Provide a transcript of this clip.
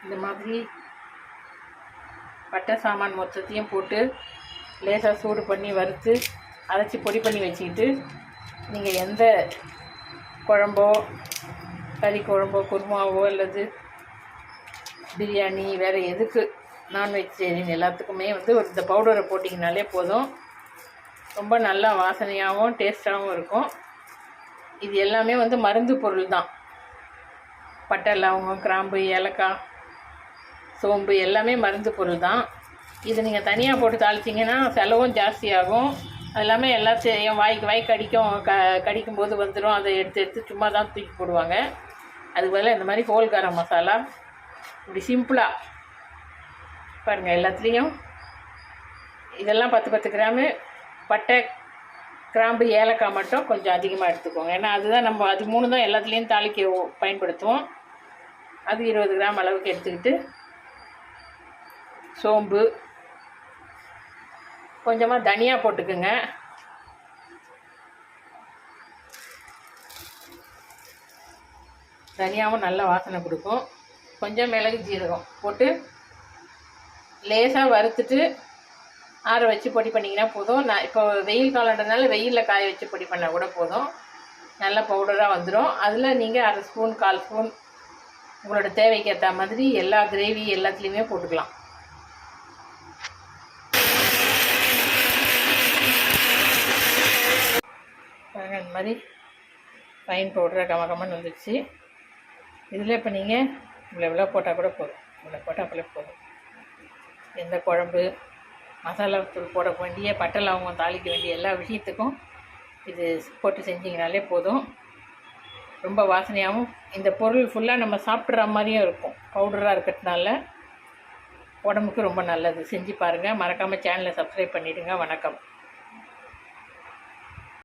இந்த மாதிரி பட்டை சாமான் மொத்தத்தையும் போட்டு லேசாக சூடு பண்ணி வறுத்து அரைச்சி பொடி பண்ணி வச்சுக்கிட்டு நீங்கள் எந்த குழம்போ கறி குழம்போ குருமாவோ அல்லது பிரியாணி வேறு எதுக்கு நான்வெஜிடேரியன் எல்லாத்துக்குமே வந்து ஒரு இந்த பவுடரை போட்டிங்கனாலே போதும். ரொம்ப நல்லா வாசனையாகவும் டேஸ்ட்டாகவும் இருக்கும். இது எல்லாமே வந்து மருந்து பொருள் தான். பட்டை, லவங்கம், கிராம்பு, ஏலக்காய், சோம்பு எல்லாமே மருந்து பொருள் தான். இது நீங்கள் தனியாக போட்டு தாளிச்சிங்கன்னா செலவும் ஜாஸ்தியாகும். அது எல்லாமே எல்லாத்தையும் வாய்க்கு கடிக்கும்போது வந்துடும். அதை எடுத்து சும்மா தான் தூக்கி போடுவாங்க. அதுக்கு பதிலாக இந்த மாதிரி ஹோல் கரம் மசாலா இப்படி சிம்பிளாக பாருங்கள். எல்லாத்துலேயும் இதெல்லாம் 10 கிராமு பட்டை, கிராம்பு, ஏலக்காய் மட்டும் கொஞ்சம் அதிகமாக எடுத்துக்கோங்க. ஏன்னா அதுதான் நம்ம அது 3 தான் எல்லாத்துலேயும் தாளிக்க பயன்படுத்துவோம். அது 20 கிராம் அளவுக்கு எடுத்துக்கிட்டு சோம்பு, கொஞ்சமாக தனியா போட்டுக்குங்க. தனியாவும் நல்ல வாசனை கொடுக்கும். கொஞ்சம் மிளகு ஜீரகம் போட்டு லேசாக வறுத்துட்டு ஆற வச்சு பொடி பண்ணிங்கன்னா போதும். நான் இப்போ வெயில் காலன்றதுனால வெயிலில் காய வச்சு பொடி பண்ணால் கூட போதும். நல்ல பவுடராக வந்துடும். அதில் நீங்கள் 1/2 ஸ்பூன் 1/4 ஸ்பூன் உங்களோட தேவைக்கு ஏற்ற மாதிரி எல்லா கிரேவி எல்லாத்துலேயுமே போட்டுக்கலாம். இந்த மாதிரி ஃபைன் பவுடராக கமகமன்னு வந்துடுச்சு. இதில் இப்போ நீங்கள் இவ்வளோ போட்டால் கூட போதும். இவ்வளோ போட்டால் போல போதும். எந்த குழம்பு மசாலா தூள் போட வேண்டிய பட்டை லவங்கம் தாளிக்க வேண்டிய எல்லா விஷயத்துக்கும் இது போட்டு செஞ்சிங்கனாலே போதும். ரொம்ப வாசனையாகவும் இந்த பொருள் ஃபுல்லாக நம்ம சாப்பிட்ற மாதிரியும் இருக்கும். பவுடராக இருக்கிறதுனால உடம்புக்கு ரொம்ப நல்லது. செஞ்சு பாருங்கள். மறக்காமல் சேனலை சப்ஸ்கிரைப் பண்ணிவிடுங்க. வணக்கம்.